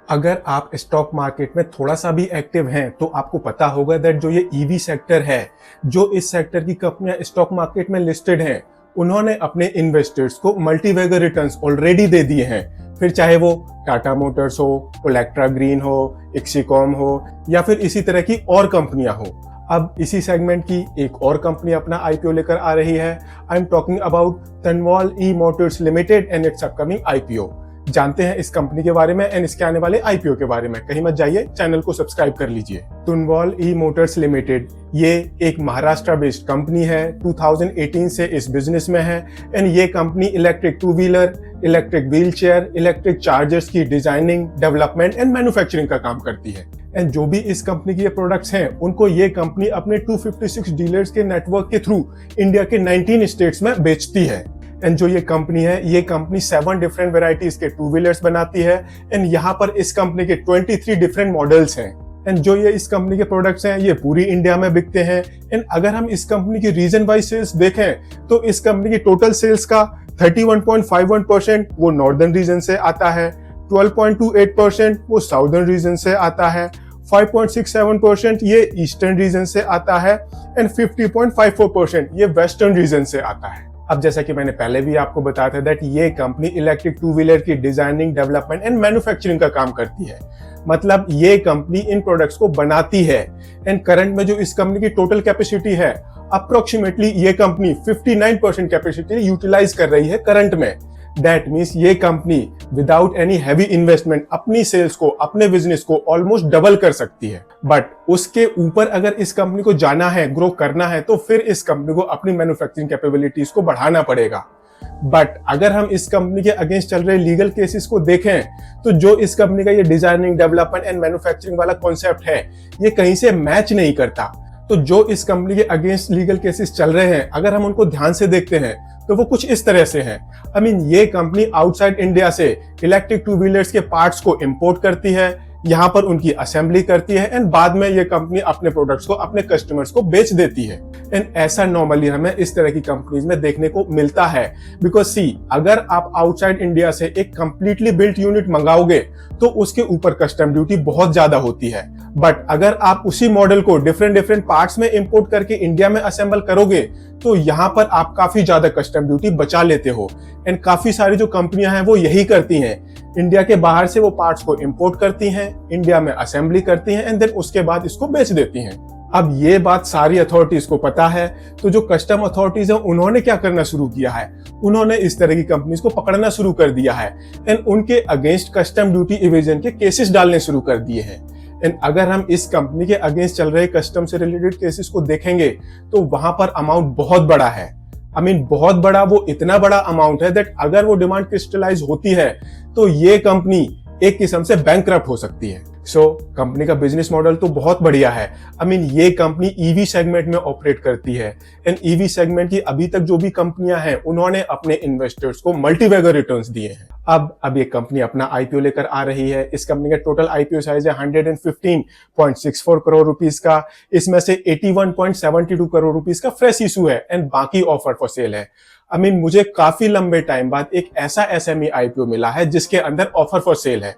अगर आप stock market में थोड़ा सा भी एक्टिव हैं तो आपको पता होगा दैट जो ये ईवी सेक्टर है, जो इस सेक्टर की कंपनियां स्टॉक मार्केट में लिस्टेड हैं, उन्होंने अपने इन्वेस्टर्स को मल्टीवेगर रिटर्न्स ऑलरेडी दे दिए हैं। फिर चाहे वो टाटा मोटर्स हो, इलेक्ट्रा ग्रीन हो, इक्सिकॉम हो या फिर इसी तरह की और कंपनियां हो। अब इसी सेगमेंट की एक और कंपनी अपना आईपीओ लेकर आ रही है। I am talking about Tanwal E Motors Limited and its upcoming IPO. जानते हैं इस कंपनी के बारे में एंड इसके आने वाले आईपीओ के बारे में। कहीं मत जाइए, चैनल को सब्सक्राइब कर लीजिए। तनवाल ई मोटर्स लिमिटेड ये एक महाराष्ट्र बेस्ड कंपनी है। 2018 से इस बिजनेस में है एंड ये company electric two wheeler, electric wheel chair, electric chargers की डिजाइनिंग, डेवलपमेंट एंड मैन्युफैक्चरिंग का काम करती है। एंड जो भी इस कंपनी के ये प्रोडक्ट्स हैं, उनको ये कंपनी अपने 256 डीलर्स के नेटवर्क के थ्रू इंडिया के 19 स्टेट्स में बेचती है। एंड जो ये कंपनी है, ये कंपनी 7 डिफरेंट वेराइटीज के टू व्हीलर्स बनाती है एंड यहाँ पर इस कंपनी के 23 डिफरेंट मॉडल्स हैं। एंड जो ये इस कंपनी के प्रोडक्ट्स हैं, ये पूरी इंडिया में बिकते हैं। एंड अगर हम इस कंपनी की रीजन वाइज सेल्स देखें तो इस कंपनी की टोटल सेल्स का 31.51% वो नॉर्दर्न रीजन से आता है, 12.28% वो साउदर्न रीजन से आता है, 5.67% ये ईस्टर्न रीजन से आता है एंड 50.54% ये वेस्टर्न रीजन से आता है। अब जैसा कि मैंने पहले भी आपको बताया था दैट ये कंपनी इलेक्ट्रिक टू व्हीलर की डिजाइनिंग, डेवलपमेंट एंड मैन्युफैक्चरिंग का काम करती है। मतलब ये कंपनी इन प्रोडक्ट्स को बनाती है। एंड करंट में जो इस कंपनी की टोटल कैपेसिटी है, अप्रोक्सीमेटली ये कंपनी 59% कैपेसिटी यूटिलाइज कर रही है करंट में। दैट मीन्स ये company without any heavy investment अपनी सेल्स को, अपने बिजनेस को ऑलमोस्ट डबल कर सकती है। बट उसके ऊपर अगर इस कंपनी को जाना है, ग्रो करना है, तो फिर इस कंपनी को अपनी मैन्युफैक्चरिंग कैपेबिलिटीज को बढ़ाना पड़ेगा। बट अगर हम इस कंपनी के अगेंस्ट चल रहे लीगल केसेस को देखें तो जो इस कंपनी का ये डिजाइनिंग, डेवलपमेंट एंड मैन्युफैक्चरिंग वाला कॉन्सेप्ट है, ये कहीं से मैच नहीं करता। तो जो इस कंपनी के अगेंस्ट लीगल केसेस चल रहे हैं, अगर हम उनको ध्यान से देखते हैं तो वो कुछ इस तरह से हैं। आई मीन ये कंपनी आउटसाइड इंडिया से इलेक्ट्रिक टू व्हीलर्स के पार्ट्स को इंपोर्ट करती है, यहाँ पर उनकी असेंबली करती है एंड बाद में ये कंपनी अपने प्रोडक्ट्स को अपने कस्टमर्स को बेच देती है। एंड ऐसा नॉर्मली हमें इस तरह की कंपनीज में देखने को मिलता है। बिकॉज सी, अगर आप आउटसाइड इंडिया से एक कंप्लीटली बिल्ट यूनिट मंगाओगे तो उसके ऊपर कस्टम ड्यूटी बहुत ज्यादा होती है। बट अगर आप उसी मॉडल को डिफरेंट पार्ट्स में इंपोर्ट करके इंडिया में असेंबल करोगे तो यहाँ पर आप काफी ज्यादा कस्टम ड्यूटी बचा लेते हो। एंड काफी सारी जो कंपनियां हैं वो यही करती हैं, इंडिया के बाहर से वो पार्ट्स को इंपोर्ट करती हैं, इंडिया में असेंबली करती हैं एंड देन उसके बाद इसको बेच देती हैं। अब ये बात सारी अथॉरिटीज को पता है, तो जो कस्टम अथॉरिटीज हैं उन्होंने क्या करना शुरू किया है, उन्होंने इस तरह की कंपनीज को पकड़ना शुरू कर दिया है एंड उनके अगेंस्ट कस्टम ड्यूटी इवेजन के केसेस डालने शुरू कर दिए हैं। एंड अगर हम इस कंपनी के अगेंस्ट चल रहे कस्टम से रिलेटेड केसेस को देखेंगे तो वहां पर अमाउंट बहुत बड़ा है। आई मीन बहुत बड़ा, वो इतना बड़ा अमाउंट है दैट अगर वो डिमांड क्रिस्टलाइज होती है तो ये कंपनी एक किस्म से बैंकक्रप्ट हो सकती है। सो कंपनी का बिजनेस मॉडल तो बहुत बढ़िया है। आई मीन ये कंपनी ईवी सेगमेंट में ऑपरेट करती है एंड ईवी सेगमेंट की अभी तक जो भी कंपनियां हैं उन्होंने अपने इन्वेस्टर्स को मल्टीवेगर रिटर्न्स दिए हैं। अब ये कंपनी अपना आईपीओ लेकर आ रही है। इस कंपनी का टोटल आईपीओ साइज है 115.64 करोड़ रुपीस का। इसमें से 81.72 करोड़ रुपीस का फ्रेश इशू है एंड बाकी ऑफर फॉर सेल है। आई मीन मुझे काफी लंबे टाइम बाद एक ऐसा एसएमई आईपीओ मिला है जिसके अंदर ऑफर फॉर सेल है।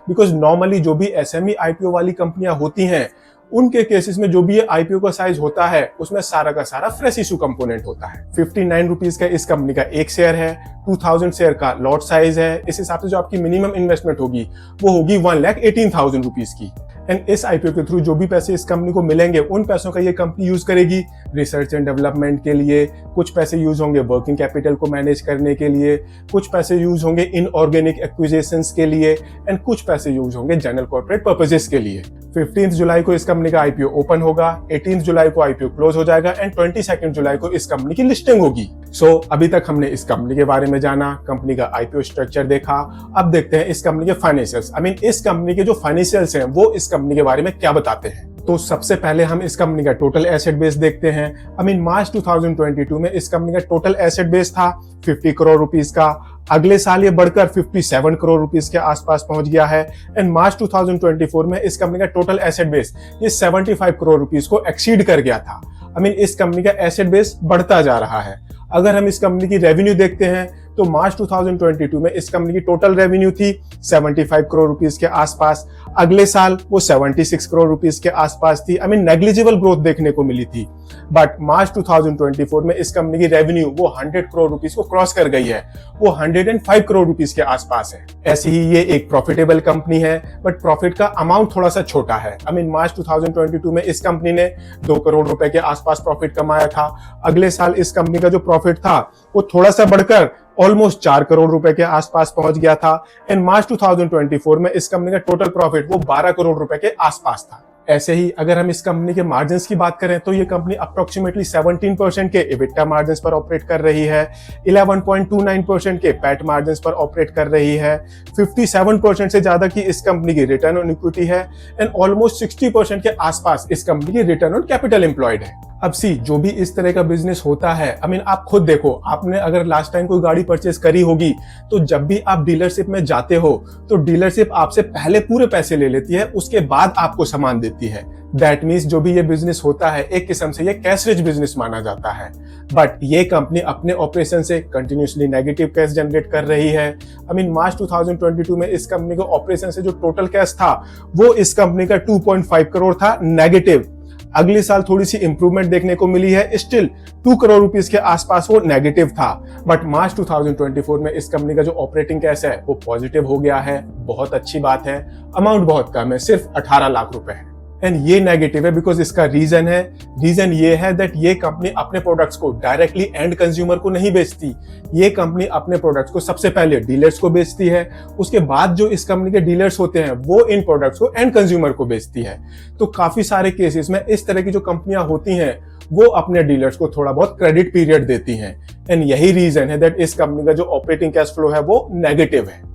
बिकॉज नॉर्मली जो भी एसएमई आईपीओ वाली कंपनियां होती हैं, उनके केसेस में जो भी ये आईपीओ का साइज होता है उसमें सारा का सारा फ्रेश इशू कंपोनेंट होता है। 59 रुपीज का इस कंपनी का एक शेयर है, 2000 शेयर का लॉट साइज है। इस हिसाब से जो आपकी मिनिमम इन्वेस्टमेंट होगी वो होगी 1,18,000 रुपीज की। एंड इस आईपीओ के थ्रू जो भी पैसे इस कंपनी को मिलेंगे, उन पैसों का ये कंपनी यूज करेगी रिसर्च एंड डेवलपमेंट के लिए, कुछ पैसे यूज होंगे वर्किंग कैपिटल को मैनेज करने के लिए, कुछ पैसे यूज होंगे इनऑर्गेनिक एक्विजिशंस के लिए एंड कुछ पैसे यूज होंगे जनरल कॉर्पोरेट पर्पसेस के लिए। 15 जुलाई को इस कंपनी का आईपीओ ओपन होगा, 18 जुलाई को आईपीओ क्लोज हो जाएगा एंड 22 जुलाई को इस कंपनी की लिस्टिंग होगी। सो अभी तक हमने इस कंपनी के बारे में जाना, कंपनी का आईपीओ स्ट्रक्चर देखा। अब देखते हैं इस कंपनी के फाइनेंशियल्स। आई मीन इस कंपनी के जो फाइनेंशियल्स हैं वो इस कंपनी के बारे में क्या बताते हैं। तो सबसे पहले हम इस कंपनी का टोटल एसेट बेस देखते हैं। आई मीन मार्च 2022 में इस कंपनी का टोटल एसेट बेस था 50 करोड़ रुपीस का। अगले साल ये बढ़कर 57 करोड़ रुपीस के आसपास पहुंच गया है एंड मार्च 2024 में इस कंपनी का टोटल एसेट बेस ये 75 करोड़ रुपीस को एक्सीड कर गया था। आई मीन इस कंपनी का एसेट बेस बढ़ता जा रहा है। अगर हम इस कंपनी की रेवेन्यू देखते हैं तो मार्च 2022 में इस कंपनी की टोटल रेवेन्यू थी 75 करोड़ रुपीस के आसपास। अगले साल वो 76 करोड़ रुपीस के आसपास थी। नेग्लिजिबल ग्रोथ देखने को मिली थी। बट मार्च 2024 में इस कंपनी की रेवेन्यू वो 100 करोड़ रुपीस को क्रॉस कर गई है, वो 105 करोड़ रुपीस के आसपास है। ऐसे ही ये एक प्रॉफिटेबल कंपनी है, बट प्रॉफिट का अमाउंट थोड़ा सा छोटा है। मार्च 2022 में इस कंपनी ने 2 करोड़ रुपए के आसपास प्रॉफिट कमाया था। अगले साल इस कंपनी का जो प्रॉफिट था वो थोड़ा सा बढ़कर ऑलमोस्ट 4 करोड़ रुपए के आसपास पहुंच गया था। एंड मार्च 2024 में इस कंपनी का टोटल प्रॉफिट वो 12 करोड़ रुपए के आसपास था। ऐसे ही अगर हम इस कंपनी के मार्जिन्स की बात करें तो ये कंपनी अप्रोक्सीमेटली 17% के इबिटा मार्जिन्स पर ऑपरेट कर रही है, 11.29% के पैट मार्जिन्स पर ऑपरेट कर रही है, 57% से ज्यादा की इस कंपनी की रिटर्न ऑन इक्विटी है एंड ऑलमोस्ट 60% के आसपास इस कंपनी की रिटर्न ऑन कैपिटल एम्प्लॉयड है। अब जो भी इस तरह का बिजनेस होता है, आप खुद देखो, आपने अगर लास्ट टाइम कोई गाड़ी परचेस करी होगी तो जब भी आप डीलरशिप में जाते हो तो डीलरशिप आपसे पहले पूरे पैसे ले लेती है, उसके बाद आपको सामान देती है। दैट मीन्स जो भी ये बिजनेस होता है एक किस्म से ये कैश रिच बिजनेस माना जाता है। बट ये कंपनी अपने ऑपरेशन से कंटिन्यूसली नेगेटिव कैश जनरेट कर रही है। मार्च 2022 में इस कंपनी को ऑपरेशन से जो टोटल कैश था वो इस कंपनी का 2.5 करोड़ था नेगेटिव। अगले साल थोड़ी सी इंप्रूवमेंट देखने को मिली है, स्टिल 2 करोड़ रुपीस के आसपास वो नेगेटिव था। बट मार्च 2024 में इस कंपनी का जो ऑपरेटिंग कैश है वो पॉजिटिव हो गया है। बहुत अच्छी बात है। अमाउंट बहुत कम है, सिर्फ 18 लाख रुपए है। एंड ये नेगेटिव है बिकॉज इसका रीजन ये है दैट ये कंपनी अपने प्रोडक्ट्स को डायरेक्टली एंड कंज्यूमर को नहीं बेचती। ये कंपनी अपने प्रोडक्ट्स को सबसे पहले डीलर्स को बेचती है, उसके बाद जो इस कंपनी के डीलर्स होते हैं वो इन प्रोडक्ट्स को एंड कंज्यूमर को बेचती है। तो काफी सारे केसेस में इस तरह की जो कंपनियां होती हैं वो अपने डीलर्स को थोड़ा बहुत क्रेडिट पीरियड देती हैं एंड यही रीजन है दैट इस कंपनी का जो ऑपरेटिंग कैश फ्लो है वो नेगेटिव है।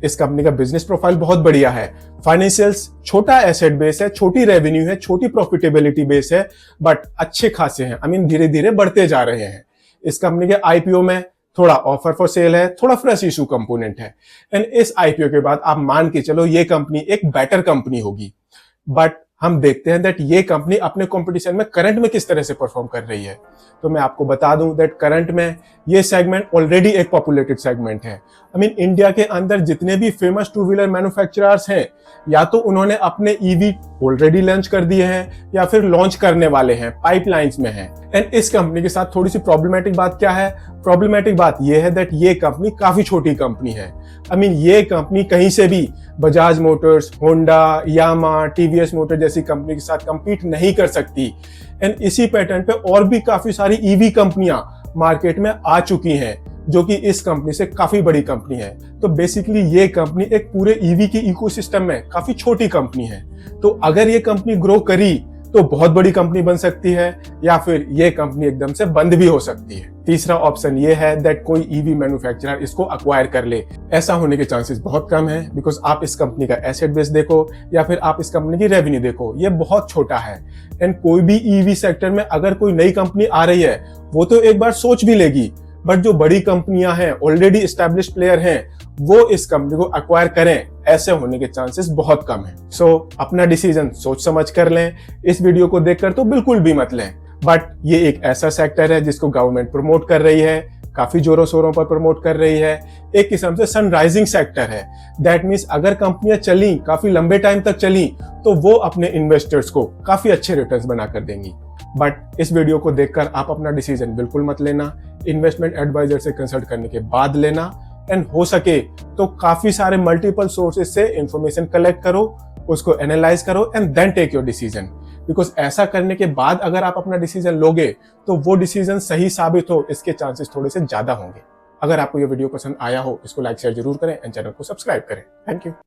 इस कंपनी का बिजनेस प्रोफाइल बहुत बढ़िया है। फाइनेंशियल्स छोटा एसेट बेस है, छोटी रेवेन्यू है, छोटी प्रॉफिटेबिलिटी बेस है, बट अच्छे खासे हैं। धीरे धीरे बढ़ते जा रहे हैं। इस कंपनी के आईपीओ में थोड़ा ऑफर फॉर सेल है, थोड़ा फ्रेश इशू कंपोनेंट है एंड इस आईपीओ के बाद आप मान के चलो ये कंपनी एक बेटर कंपनी होगी। बट हम देखते हैं दैट ये कंपनी अपने कंपटीशन में करंट में किस तरह से परफॉर्म कर रही है। तो मैं आपको बता दूं दैट करंट में ये सेगमेंट ऑलरेडी एक पॉपुलेटेड सेगमेंट है। इंडिया के अंदर जितने भी फेमस टू व्हीलर मैन्युफैक्चरर्स हैं या तो उन्होंने अपने ईवी ऑलरेडी लॉन्च कर दिए हैं या फिर लॉन्च करने वाले हैं, पाइपलाइंस में हैं। एंड इस कंपनी के साथ थोड़ी सी प्रॉब्लमेटिक बात क्या है? प्रॉब्लमेटिक बात ये है दैट ये कंपनी काफी छोटी कंपनी है। ये कंपनी कहीं से भी बजाज मोटर्स, होंडा, यामा, टीवीएस मोटर जैसी कंपनी के साथ compete नहीं कर सकती। एंड इसी पैटर्न पे और भी काफी सारी ईवी कंपनियां मार्केट में आ चुकी हैं जो कि इस कंपनी से काफी बड़ी कंपनी है। तो बेसिकली ये कंपनी एक पूरे ईवी के इकोसिस्टम में काफी छोटी कंपनी है। तो अगर ये कंपनी ग्रो करी तो बहुत बड़ी कंपनी बन सकती है या फिर ये कंपनी एकदम से बंद भी हो सकती है। तीसरा ऑप्शन ये है दैट कोई ईवी मैन्युफैक्चरर इसको अक्वायर कर ले। ऐसा होने के चांसेस बहुत कम है बिकॉज आप इस कंपनी का एसेट बेस देखो या फिर आप इस कंपनी की रेवेन्यू देखो, ये बहुत छोटा है। एंड कोई भी ईवी सेक्टर में अगर कोई नई कंपनी आ रही है वो तो एक बार सोच भी लेगी, बट जो बड़ी कंपनियां हैं, ऑलरेडी एस्टैब्लिश्ड प्लेयर हैं, वो इस कंपनी को अक्वायर करें, ऐसे होने के चांसेस बहुत कम है। अपना डिसीजन सोच समझ कर लें। इस वीडियो को देखकर तो बिल्कुल भी मत लें। बट ये एक ऐसा सेक्टर है जिसको गवर्नमेंट प्रमोट कर रही है, काफी जोरों शोरों पर प्रमोट कर रही है। एक किस्म से सनराइजिंग सेक्टर है। दैट मीन्स अगर कंपनियां चली, काफी लंबे टाइम तक चली, तो वो अपने इन्वेस्टर्स को काफी अच्छे रिटर्न्स बना कर देंगी। बट इस वीडियो को देखकर आप अपना डिसीजन बिल्कुल मत लेना। इन्वेस्टमेंट एडवाइजर से कंसल्ट करने के बाद लेना। एंड हो सके तो काफी सारे मल्टीपल सोर्सेस से इंफॉर्मेशन कलेक्ट करो, उसको एनालाइज करो and then take your decision. Because ऐसा करने के बाद अगर आप अपना डिसीजन लोगे तो वो डिसीजन सही साबित हो, इसके चांसेस थोड़े से ज्यादा होंगे। अगर आपको ये वीडियो पसंद आया हो, इसको लाइक शेयर जरूर करें एंड चैनल को सब्सक्राइब करें। Thank you.